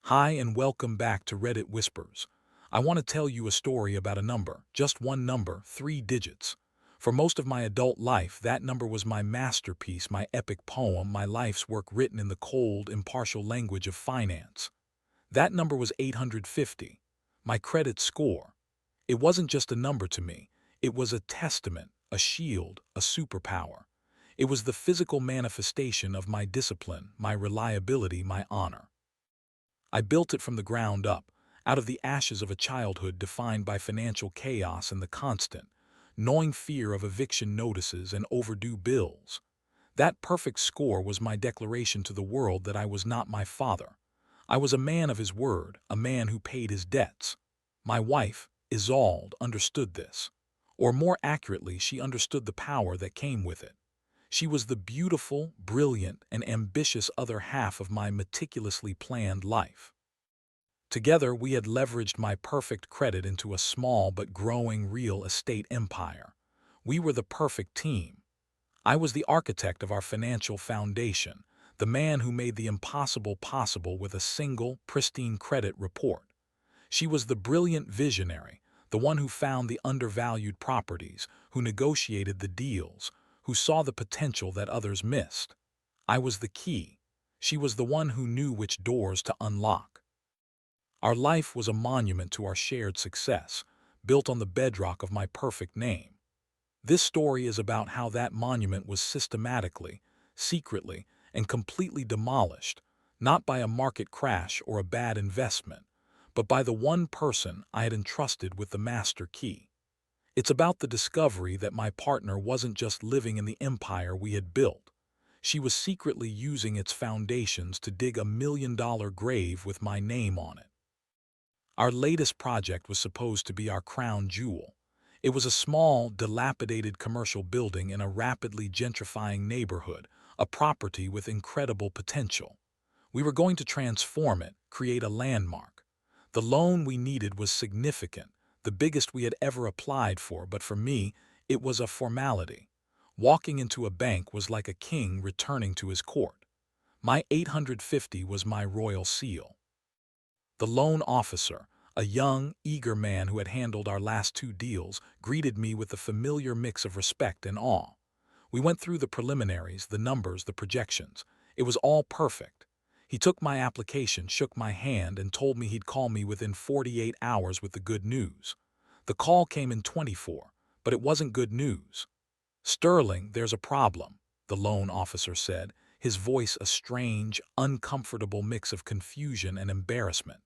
Hi and welcome back to Reddit Whispers. I want to tell you a story about a number, just one number, 3 digits. For most of my adult life, that number was my masterpiece, my epic poem, my life's work written in the cold, impartial language of finance. That number was 850, my credit score. It wasn't just a number to me, it was a testament, a shield, a superpower. It was the physical manifestation of my discipline, my reliability, my honor. I built it from the ground up, out of the ashes of a childhood defined by financial chaos and the constant, gnawing fear of eviction notices and overdue bills. That perfect score was my declaration to the world that I was not my father. I was a man of his word, a man who paid his debts. My wife, Isolde, understood this. Or more accurately, she understood the power that came with it. She was the beautiful, brilliant, and ambitious other half of my meticulously planned life. Together, we had leveraged my perfect credit into a small but growing real estate empire. We were the perfect team. I was the architect of our financial foundation, the man who made the impossible possible with a single, pristine credit report. She was the brilliant visionary, the one who found the undervalued properties, who negotiated the deals, who saw the potential that others missed. I was the key. She was the one who knew which doors to unlock. Our life was a monument to our shared success, built on the bedrock of my perfect name. This story is about how that monument was systematically, secretly, and completely demolished, not by a market crash or a bad investment, but by the one person I had entrusted with the master key. It's about the discovery that my partner wasn't just living in the empire we had built. She was secretly using its foundations to dig a $1 million grave with my name on it. Our latest project was supposed to be our crown jewel. It was a small, dilapidated commercial building in a rapidly gentrifying neighborhood, a property with incredible potential. We were going to transform it, create a landmark. The loan we needed was significant, the biggest we had ever applied for, but for me, it was a formality. Walking into a bank was like a king returning to his court. My 850 was my royal seal. The loan officer, a young, eager man who had handled our last 2 deals, greeted me with a familiar mix of respect and awe. We went through the preliminaries, the numbers, the projections. It was all perfect. He took my application, shook my hand, and told me he'd call me within 48 hours with the good news. The call came in 24, but it wasn't good news. "Sterling, there's a problem," the loan officer said, his voice a strange, uncomfortable mix of confusion and embarrassment.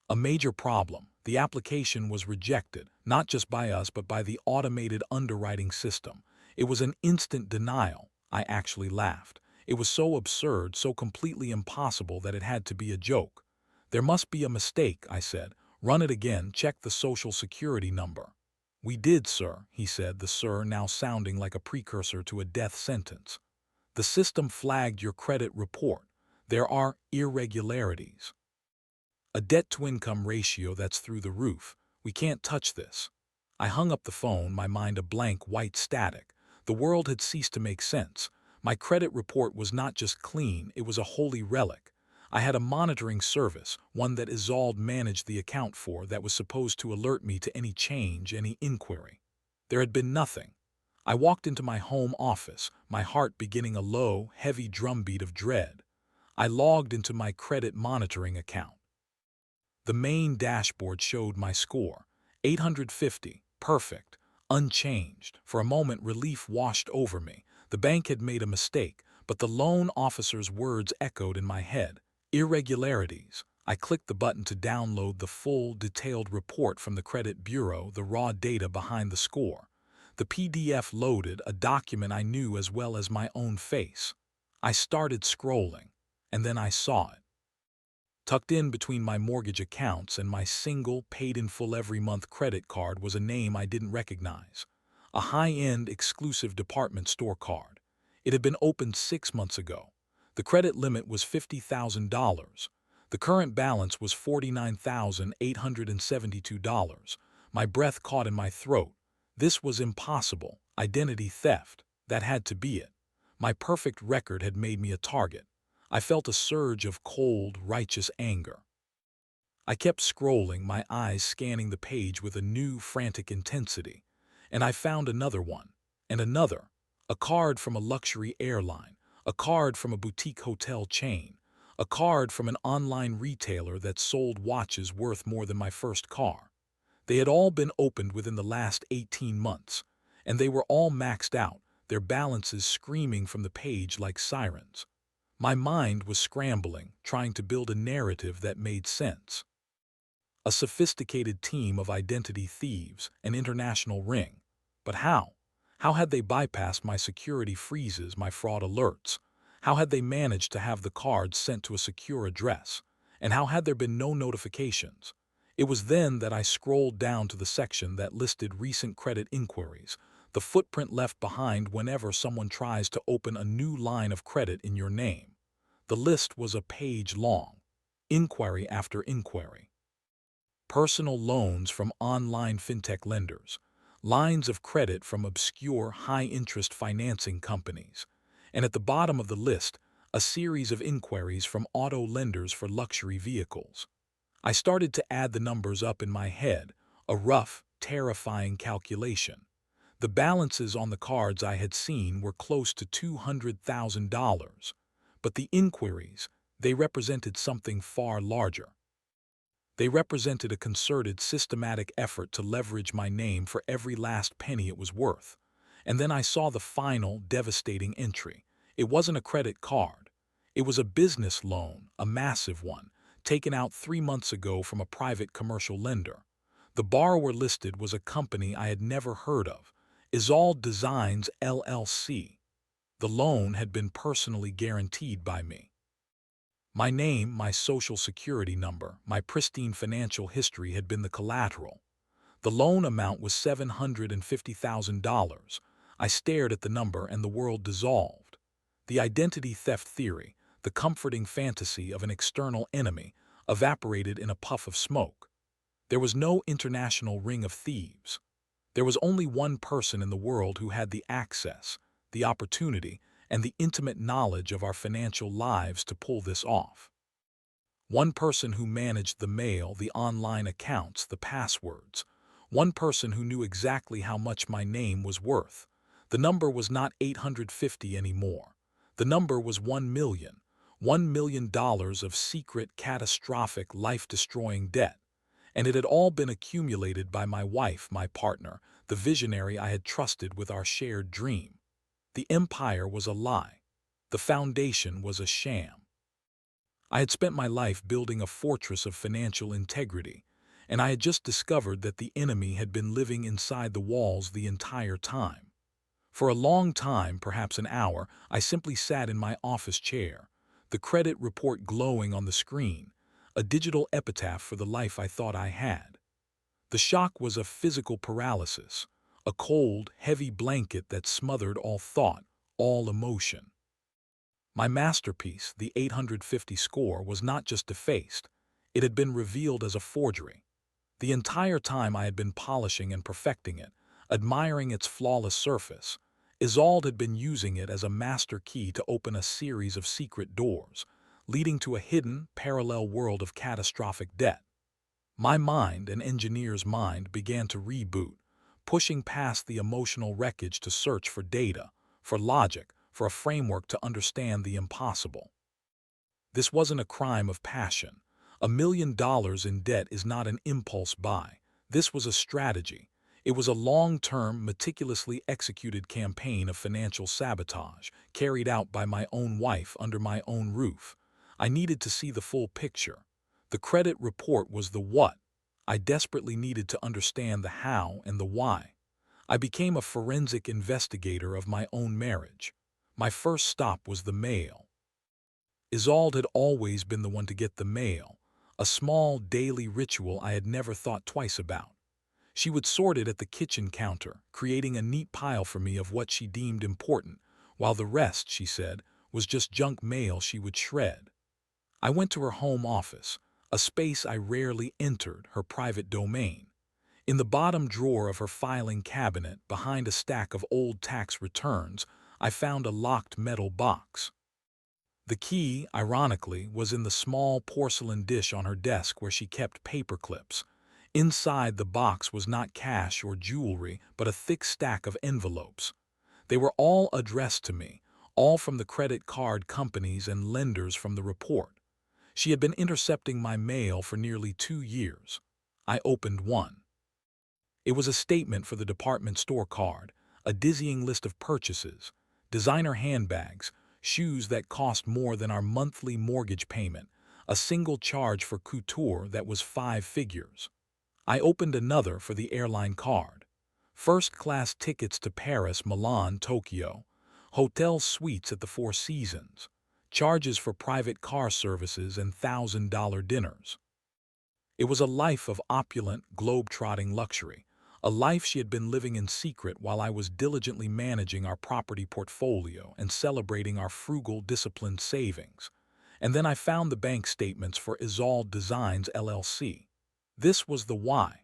A major problem. The application was rejected, not just by us but by the automated underwriting system. It was an instant denial. I actually laughed. It was so absurd, so completely impossible that it had to be a joke. "There must be a mistake," I said. "Run it again, check the social security number." "We did, sir," he said, the sir now sounding like a precursor to a death sentence. "The system flagged your credit report. There are irregularities. A debt-to-income ratio that's through the roof. We can't touch this." I hung up the phone, my mind a blank white static. The world had ceased to make sense. My credit report was not just clean, it was a holy relic. I had a monitoring service, one that Isolde managed the account for, that was supposed to alert me to any change, any inquiry. There had been nothing. I walked into my home office, my heart beginning a low, heavy drumbeat of dread. I logged into my credit monitoring account. The main dashboard showed my score, 850, perfect, unchanged. For a moment, relief washed over me. The bank had made a mistake, but the loan officer's words echoed in my head. Irregularities. I clicked the button to download the full, detailed report from the credit bureau, the raw data behind the score. The PDF loaded, a document I knew as well as my own face. I started scrolling, and then I saw it. Tucked in between my mortgage accounts and my single, paid-in-full every month credit card was a name I didn't recognize. A high-end, exclusive department store card. It had been opened 6 months ago. The credit limit was $50,000. The current balance was $49,872. My breath caught in my throat. This was impossible. Identity theft. That had to be it. My perfect record had made me a target. I felt a surge of cold, righteous anger. I kept scrolling, my eyes scanning the page with a new, frantic intensity, and I found another one, and another, a card from a luxury airline, a card from a boutique hotel chain, a card from an online retailer that sold watches worth more than my first car. They had all been opened within the last 18 months, and they were all maxed out, their balances screaming from the page like sirens. My mind was scrambling, trying to build a narrative that made sense. A sophisticated team of identity thieves, an international ring. But how? How had they bypassed my security freezes, my fraud alerts? How had they managed to have the cards sent to a secure address? And how had there been no notifications? It was then that I scrolled down to the section that listed recent credit inquiries, the footprint left behind whenever someone tries to open a new line of credit in your name. The list was a page long, inquiry after inquiry. Personal loans from online fintech lenders, lines of credit from obscure high-interest financing companies, and at the bottom of the list, a series of inquiries from auto lenders for luxury vehicles. I started to add the numbers up in my head, a rough, terrifying calculation. The balances on the cards I had seen were close to $200,000, but the inquiries, they represented something far larger. They represented a concerted, systematic effort to leverage my name for every last penny it was worth. And then I saw the final, devastating entry. It wasn't a credit card. It was a business loan, a massive one, taken out 3 months ago from a private commercial lender. The borrower listed was a company I had never heard of, Isolde Designs LLC. The loan had been personally guaranteed by me. My name, my social security number, my pristine financial history had been the collateral. The loan amount was $750,000. I stared at the number and the world dissolved. The identity theft theory, the comforting fantasy of an external enemy, evaporated in a puff of smoke. There was no international ring of thieves. There was only one person in the world who had the access, the opportunity, and the intimate knowledge of our financial lives to pull this off. One person who managed the mail, the online accounts, the passwords. One person who knew exactly how much my name was worth. The number was not 850 anymore. The number was 1 million. $1 million of secret, catastrophic, life-destroying debt. And it had all been accumulated by my wife, my partner, the visionary I had trusted with our shared dream. The empire was a lie. The foundation was a sham. I had spent my life building a fortress of financial integrity, and I had just discovered that the enemy had been living inside the walls the entire time. For a long time, perhaps an hour, I simply sat in my office chair, the credit report glowing on the screen, a digital epitaph for the life I thought I had. The shock was a physical paralysis, a cold, heavy blanket that smothered all thought, all emotion. My masterpiece, the 850 score, was not just defaced, it had been revealed as a forgery. The entire time I had been polishing and perfecting it, admiring its flawless surface, Isolde had been using it as a master key to open a series of secret doors, leading to a hidden, parallel world of catastrophic debt. My mind, an engineer's mind, began to reboot, pushing past the emotional wreckage to search for data, for logic, for a framework to understand the impossible. This wasn't a crime of passion. $1 million in debt is not an impulse buy. This was a strategy. It was a long-term, meticulously executed campaign of financial sabotage, carried out by my own wife under my own roof. I needed to see the full picture. The credit report was the what. I desperately needed to understand the how and the why. I became a forensic investigator of my own marriage. My first stop was the mail. Isolde had always been the one to get the mail, a small daily ritual I had never thought twice about. She would sort it at the kitchen counter, creating a neat pile for me of what she deemed important, while the rest, she said, was just junk mail she would shred. I went to her home office, a space I rarely entered, her private domain. In the bottom drawer of her filing cabinet, behind a stack of old tax returns, I found a locked metal box. The key, ironically, was in the small porcelain dish on her desk where she kept paper clips. Inside the box was not cash or jewelry, but a thick stack of envelopes. They were all addressed to me, all from the credit card companies and lenders from the report. She had been intercepting my mail for nearly 2 years. I opened one. It was a statement for the department store card, a dizzying list of purchases, designer handbags, shoes that cost more than our monthly mortgage payment, a single charge for couture that was 5 figures. I opened another for the airline card. First-class tickets to Paris, Milan, Tokyo, hotel suites at the Four Seasons, charges for private car services and $1,000 dinners. It was a life of opulent, globe-trotting luxury, a life she had been living in secret while I was diligently managing our property portfolio and celebrating our frugal, disciplined savings. And then I found the bank statements for Isolde Designs LLC. This was the why.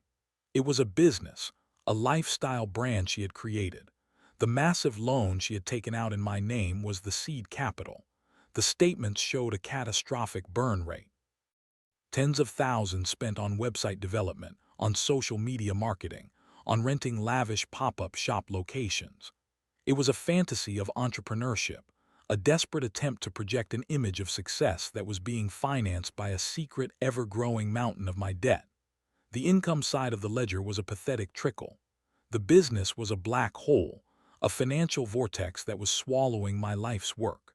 It was a business, a lifestyle brand she had created. The massive loan she had taken out in my name was the seed capital. The statements showed a catastrophic burn rate. Tens of thousands spent on website development, on social media marketing, on renting lavish pop-up shop locations. It was a fantasy of entrepreneurship, a desperate attempt to project an image of success that was being financed by a secret, ever-growing mountain of my debt. The income side of the ledger was a pathetic trickle. The business was a black hole, a financial vortex that was swallowing my life's work.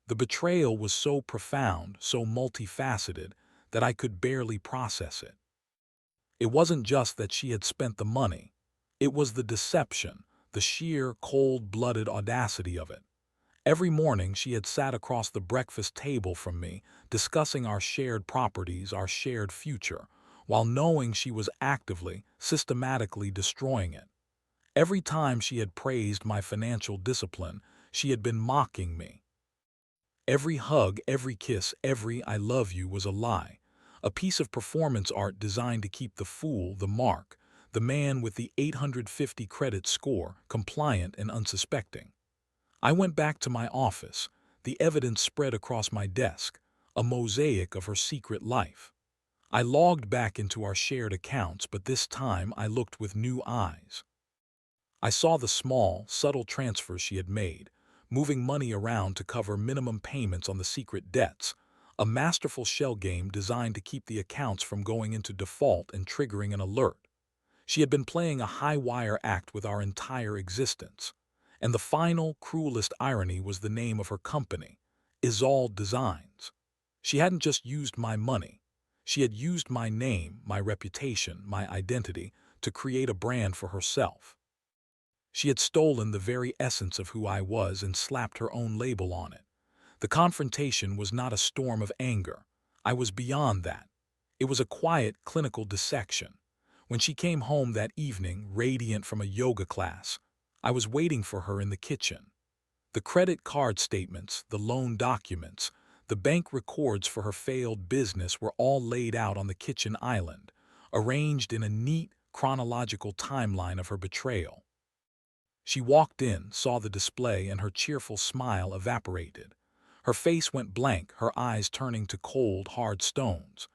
The betrayal was so profound, so multifaceted, that I could barely process it. It wasn't just that she had spent the money. It was the deception, the sheer, cold-blooded audacity of it. Every morning she had sat across the breakfast table from me, discussing our shared properties, our shared future, while knowing she was actively, systematically destroying it. Every time she had praised my financial discipline, she had been mocking me. Every hug, every kiss, every "I love you" was a lie, a piece of performance art designed to keep the fool, the mark, the man with the 850 credit score, compliant and unsuspecting. I went back to my office, the evidence spread across my desk, a mosaic of her secret life. I logged back into our shared accounts, but this time I looked with new eyes. I saw the small, subtle transfers she had made, moving money around to cover minimum payments on the secret debts, a masterful shell game designed to keep the accounts from going into default and triggering an alert. She had been playing a high-wire act with our entire existence. And the final, cruelest irony was the name of her company, Isolde Designs. She hadn't just used my money. She had used my name, my reputation, my identity, to create a brand for herself. She had stolen the very essence of who I was and slapped her own label on it. The confrontation was not a storm of anger. I was beyond that. It was a quiet, clinical dissection. When she came home that evening, radiant from a yoga class, I was waiting for her in the kitchen. The credit card statements, the loan documents, the bank records for her failed business were all laid out on the kitchen island, arranged in a neat, chronological timeline of her betrayal. She walked in, saw the display, and her cheerful smile evaporated. Her face went blank, her eyes turning to cold, hard stones.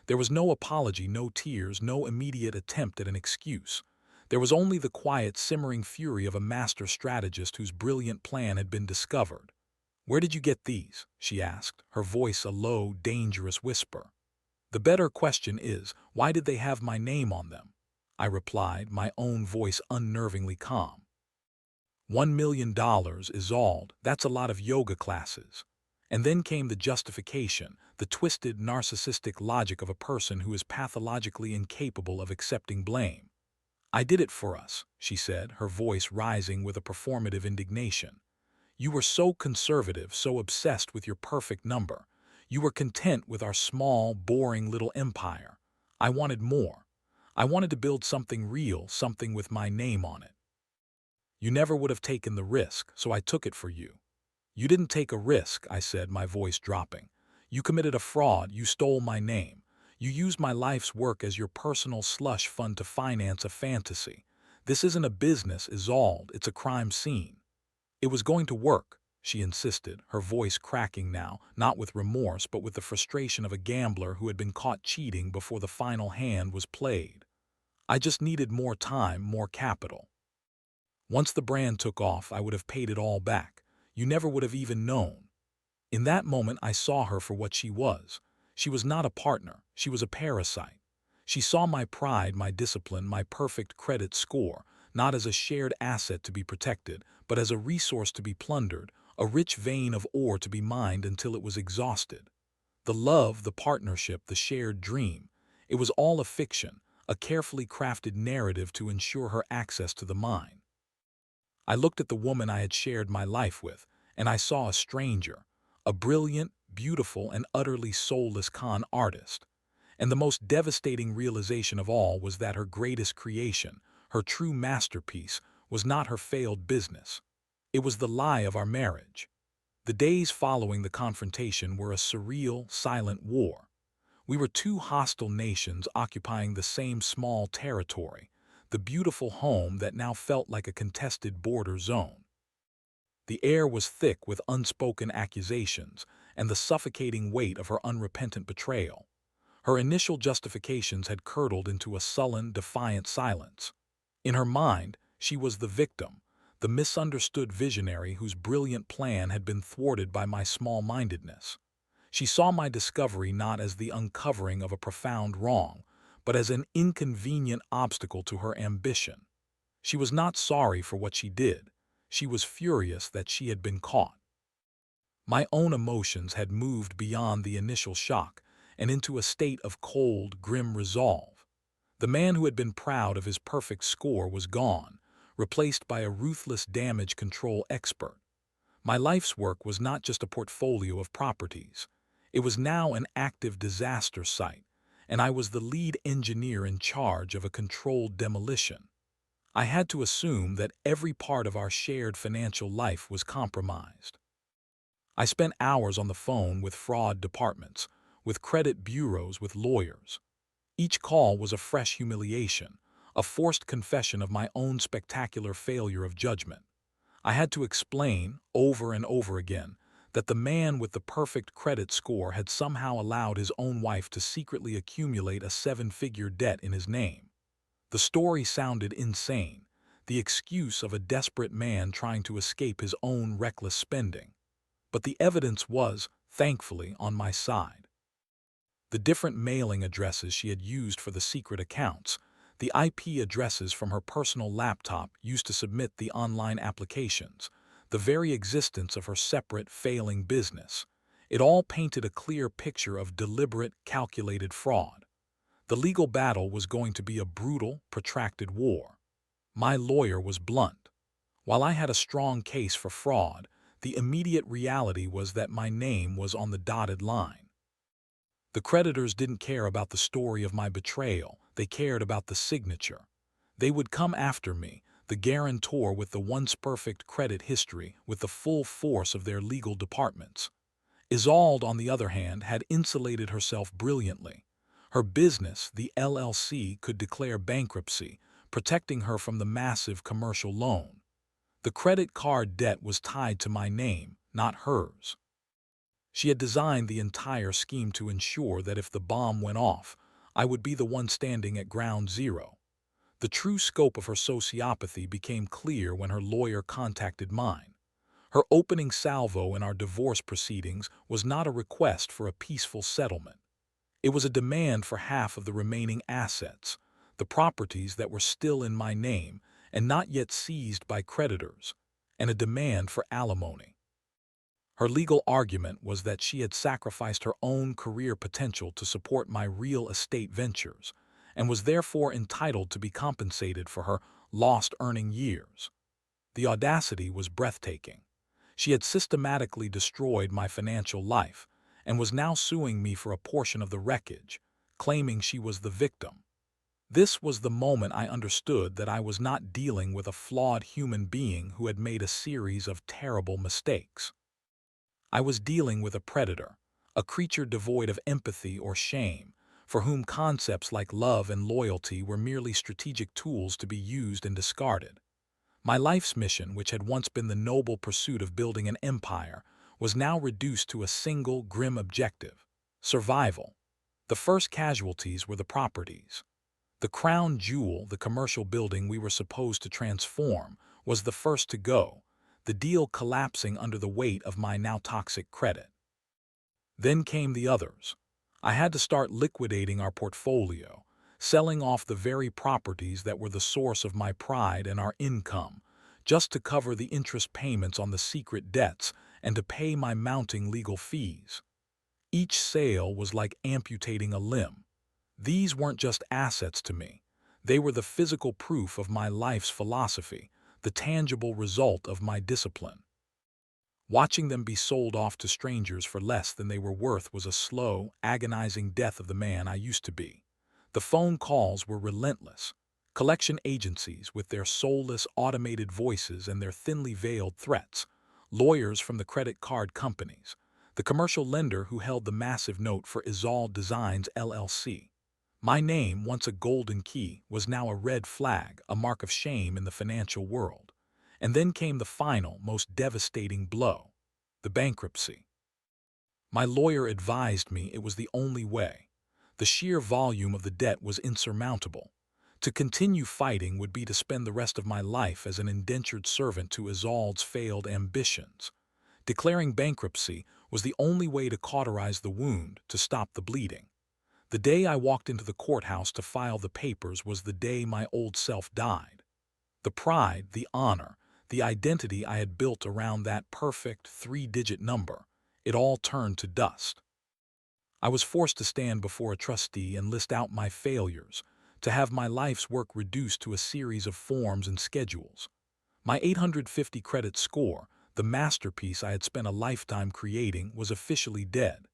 There was no apology, no tears, no immediate attempt at an excuse. There was only the quiet, simmering fury of a master strategist whose brilliant plan had been discovered. "Where did you get these?" she asked, her voice a low, dangerous whisper. "The better question is, why did they have my name on them?" I replied, my own voice unnervingly calm. $1 million, Isolde, that's a lot of yoga classes. And then came the justification, the twisted, narcissistic logic of a person who is pathologically incapable of accepting blame. "I did it for us," she said, her voice rising with a performative indignation. "You were so conservative, so obsessed with your perfect number. You were content with our small, boring little empire. I wanted more. I wanted to build something real, something with my name on it. You never would have taken the risk, so I took it for you." "You didn't take a risk," I said, my voice dropping. "You committed a fraud, you stole my name. You used my life's work as your personal slush fund to finance a fantasy. This isn't a business, Isolde, it's a crime scene." "It was going to work," she insisted, her voice cracking now, not with remorse but with the frustration of a gambler who had been caught cheating before the final hand was played. I just needed more time, more capital. Once the brand took off, I would have paid it all back. You never would have even known. In that moment, I saw her for what she was. She was not a partner. She was a parasite. She saw my pride, my discipline, my perfect credit score, not as a shared asset to be protected, but as a resource to be plundered, a rich vein of ore to be mined until it was exhausted. The love, the partnership, the shared dream, it was all a fiction, a carefully crafted narrative to ensure her access to the mine. I looked at the woman I had shared my life with, and I saw a stranger, a brilliant, beautiful, and utterly soulless con artist. And the most devastating realization of all was that her greatest creation, her true masterpiece, was not her failed business. It was the lie of our marriage. The days following the confrontation were a surreal, silent war. We were two hostile nations occupying the same small territory, the beautiful home that now felt like a contested border zone. The air was thick with unspoken accusations and the suffocating weight of her unrepentant betrayal. Her initial justifications had curdled into a sullen, defiant silence. In her mind, she was the victim, the misunderstood visionary whose brilliant plan had been thwarted by my small-mindedness. She saw my discovery not as the uncovering of a profound wrong, but as an inconvenient obstacle to her ambition. She was not sorry for what she did. She was furious that she had been caught. My own emotions had moved beyond the initial shock and into a state of cold, grim resolve. The man who had been proud of his perfect score was gone, replaced by a ruthless damage control expert. My life's work was not just a portfolio of properties. It was now an active disaster site, and I was the lead engineer in charge of a controlled demolition. I had to assume that every part of our shared financial life was compromised. I spent hours on the phone with fraud departments, with credit bureaus, with lawyers. Each call was a fresh humiliation, a forced confession of my own spectacular failure of judgment. I had to explain, over and over again, that the man with the perfect credit score had somehow allowed his own wife to secretly accumulate a seven-figure debt in his name. The story sounded insane, the excuse of a desperate man trying to escape his own reckless spending. But the evidence was, thankfully, on my side. The different mailing addresses she had used for the secret accounts, the IP addresses from her personal laptop used to submit the online applications, the very existence of her separate, failing business. It all painted a clear picture of deliberate, calculated fraud. The legal battle was going to be a brutal, protracted war. My lawyer was blunt. While I had a strong case for fraud, the immediate reality was that my name was on the dotted line. The creditors didn't care about the story of my betrayal, they cared about the signature. They would come after me, the guarantor with the once perfect credit history, with the full force of their legal departments. Isolde, on the other hand, had insulated herself brilliantly. Her business, the LLC, could declare bankruptcy, protecting her from the massive commercial loan. The credit card debt was tied to my name, not hers. She had designed the entire scheme to ensure that if the bomb went off, I would be the one standing at ground zero. The true scope of her sociopathy became clear when her lawyer contacted mine. Her opening salvo in our divorce proceedings was not a request for a peaceful settlement. It was a demand for half of the remaining assets, the properties that were still in my name and not yet seized by creditors, and a demand for alimony. Her legal argument was that she had sacrificed her own career potential to support my real estate ventures, and was therefore entitled to be compensated for her lost earning years. The audacity was breathtaking. She had systematically destroyed my financial life, and was now suing me for a portion of the wreckage, claiming she was the victim. This was the moment I understood that I was not dealing with a flawed human being who had made a series of terrible mistakes. I was dealing with a predator, a creature devoid of empathy or shame, for whom concepts like love and loyalty were merely strategic tools to be used and discarded. My life's mission, which had once been the noble pursuit of building an empire, was now reduced to a single grim objective: survival. The first casualties were the properties. The crown jewel, the commercial building we were supposed to transform, was the first to go, the deal collapsing under the weight of my now toxic credit. Then came the others. I had to start liquidating our portfolio, selling off the very properties that were the source of my pride and our income, just to cover the interest payments on the secret debts and to pay my mounting legal fees. Each sale was like amputating a limb. These weren't just assets to me. They were the physical proof of my life's philosophy, the tangible result of my discipline. Watching them be sold off to strangers for less than they were worth was a slow, agonizing death of the man I used to be. The phone calls were relentless. Collection agencies, with their soulless, automated voices and their thinly veiled threats. Lawyers from the credit card companies. The commercial lender who held the massive note for Isolde Designs LLC. My name, once a golden key, was now a red flag, a mark of shame in the financial world. And then came the final, most devastating blow: the bankruptcy. My lawyer advised me it was the only way. The sheer volume of the debt was insurmountable. To continue fighting would be to spend the rest of my life as an indentured servant to Isolde's failed ambitions. Declaring bankruptcy was the only way to cauterize the wound, to stop the bleeding. The day I walked into the courthouse to file the papers was the day my old self died. The pride, the honor, the identity I had built around that perfect three-digit number, it all turned to dust. I was forced to stand before a trustee and list out my failures, to have my life's work reduced to a series of forms and schedules. My 850 credit score, the masterpiece I had spent a lifetime creating, was officially dead.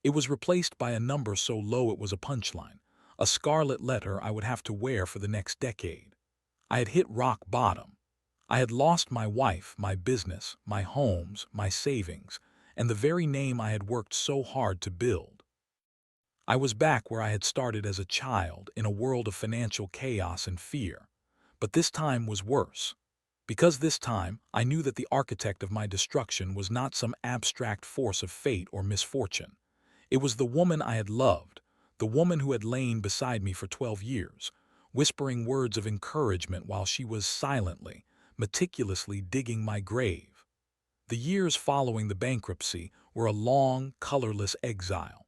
It was replaced by a number so low it was a punchline, a scarlet letter I would have to wear for the next decade. I had hit rock bottom. I had lost my wife, my business, my homes, my savings, and the very name I had worked so hard to build. I was back where I had started as a child, in a world of financial chaos and fear. But this time was worse. Because this time, I knew that the architect of my destruction was not some abstract force of fate or misfortune. It was the woman I had loved, the woman who had lain beside me for 12 years, whispering words of encouragement while she was silently, meticulously digging my grave. The years following the bankruptcy were a long, colorless exile.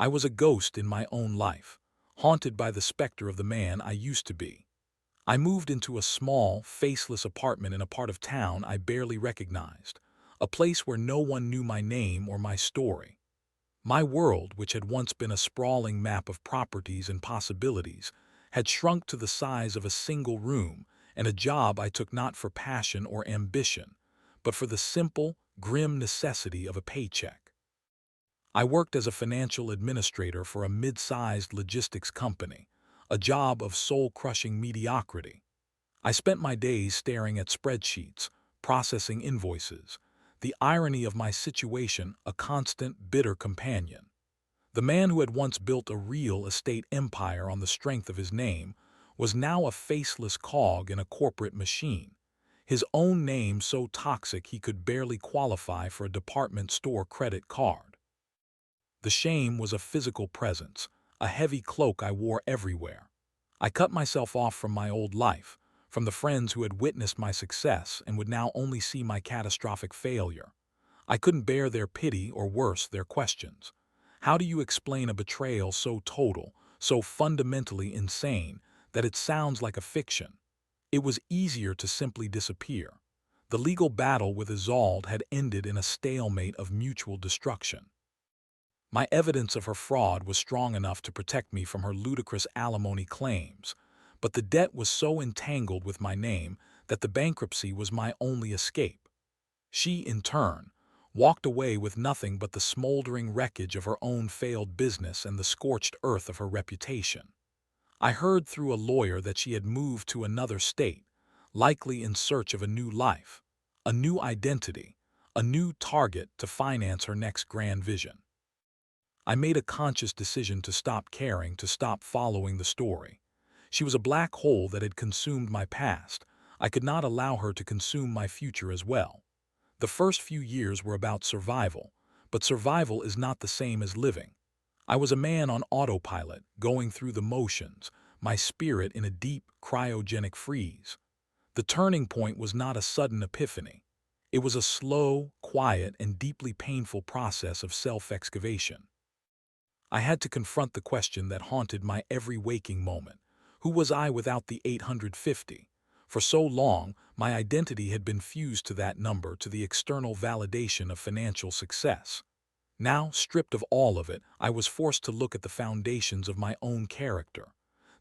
I was a ghost in my own life, haunted by the specter of the man I used to be. I moved into a small, faceless apartment in a part of town I barely recognized, a place where no one knew my name or my story. My world, which had once been a sprawling map of properties and possibilities, had shrunk to the size of a single room and a job I took not for passion or ambition, but for the simple, grim necessity of a paycheck. I worked as a financial administrator for a mid-sized logistics company, a job of soul-crushing mediocrity. I spent my days staring at spreadsheets, processing invoices, the irony of my situation a constant, bitter companion. The man who had once built a real estate empire on the strength of his name was now a faceless cog in a corporate machine, his own name so toxic he could barely qualify for a department store credit card. The shame was a physical presence, a heavy cloak I wore everywhere. I cut myself off from my old life, from the friends who had witnessed my success and would now only see my catastrophic failure. I couldn't bear their pity or worse, their questions. How do you explain a betrayal so total, so fundamentally insane, that it sounds like a fiction? It was easier to simply disappear. The legal battle with Isolde had ended in a stalemate of mutual destruction. My evidence of her fraud was strong enough to protect me from her ludicrous alimony claims, but the debt was so entangled with my name that the bankruptcy was my only escape. She, in turn, walked away with nothing but the smoldering wreckage of her own failed business and the scorched earth of her reputation. I heard through a lawyer that she had moved to another state, likely in search of a new life, a new identity, a new target to finance her next grand vision. I made a conscious decision to stop caring, to stop following the story. She was a black hole that had consumed my past, I could not allow her to consume my future as well. The first few years were about survival, but survival is not the same as living. I was a man on autopilot, going through the motions, my spirit in a deep, cryogenic freeze. The turning point was not a sudden epiphany. It was a slow, quiet, and deeply painful process of self-excavation. I had to confront the question that haunted my every waking moment. Who was I without the 850? For so long, my identity had been fused to that number, to the external validation of financial success. Now, stripped of all of it, I was forced to look at the foundations of my own character.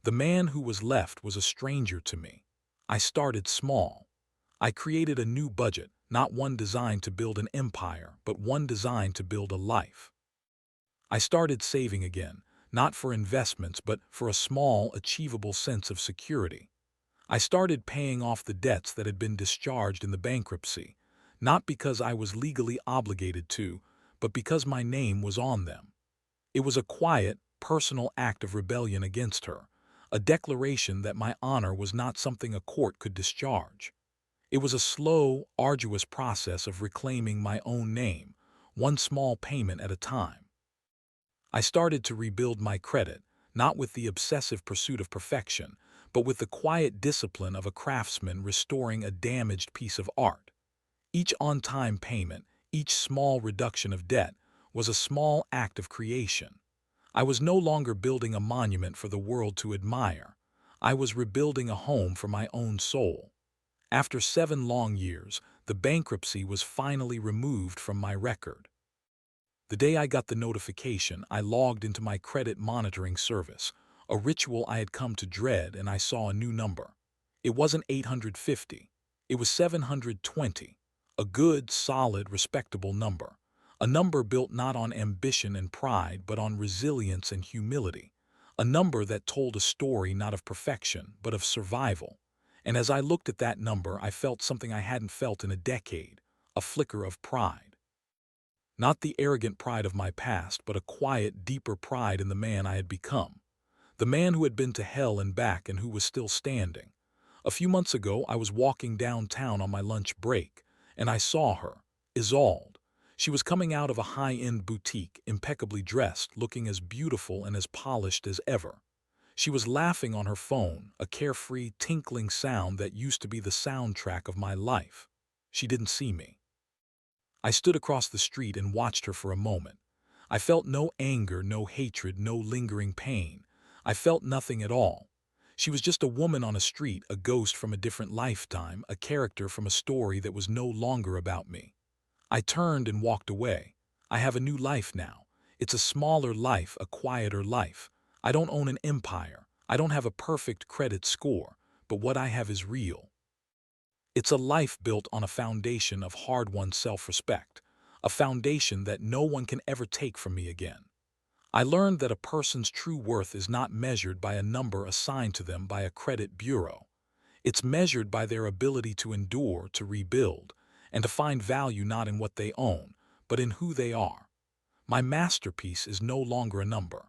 The man who was left was a stranger to me. I started small. I created a new budget, not one designed to build an empire, but one designed to build a life. I started saving again, not for investments, but for a small, achievable sense of security. I started paying off the debts that had been discharged in the bankruptcy, not because I was legally obligated to, but because my name was on them. It was a quiet, personal act of rebellion against her, a declaration that my honor was not something a court could discharge. It was a slow, arduous process of reclaiming my own name, one small payment at a time. I started to rebuild my credit, not with the obsessive pursuit of perfection, but with the quiet discipline of a craftsman restoring a damaged piece of art. Each on-time payment, each small reduction of debt, was a small act of creation. I was no longer building a monument for the world to admire. I was rebuilding a home for my own soul. After 7 long years, the bankruptcy was finally removed from my record. The day I got the notification, I logged into my credit monitoring service, a ritual I had come to dread, and I saw a new number. It wasn't 850. It was 720, a good, solid, respectable number. A number built not on ambition and pride, but on resilience and humility. A number that told a story not of perfection, but of survival. And as I looked at that number, I felt something I hadn't felt in a decade, a flicker of pride. Not the arrogant pride of my past, but a quiet, deeper pride in the man I had become. The man who had been to hell and back and who was still standing. A few months ago, I was walking downtown on my lunch break, and I saw her, Isolde. She was coming out of a high-end boutique, impeccably dressed, looking as beautiful and as polished as ever. She was laughing on her phone, a carefree, tinkling sound that used to be the soundtrack of my life. She didn't see me. I stood across the street and watched her for a moment. I felt no anger, no hatred, no lingering pain. I felt nothing at all. She was just a woman on a street, a ghost from a different lifetime, a character from a story that was no longer about me. I turned and walked away. I have a new life now. It's a smaller life, a quieter life. I don't own an empire. I don't have a perfect credit score, but what I have is real. It's a life built on a foundation of hard-won self-respect, a foundation that no one can ever take from me again. I learned that a person's true worth is not measured by a number assigned to them by a credit bureau. It's measured by their ability to endure, to rebuild, and to find value not in what they own, but in who they are. My masterpiece is no longer a number.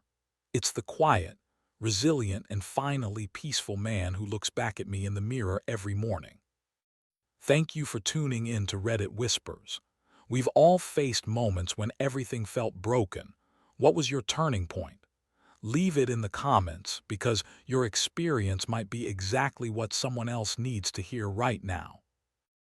It's the quiet, resilient, and finally peaceful man who looks back at me in the mirror every morning. Thank you for tuning in to Reddit Whispers. We've all faced moments when everything felt broken. What was your turning point? Leave it in the comments, because your experience might be exactly what someone else needs to hear right now.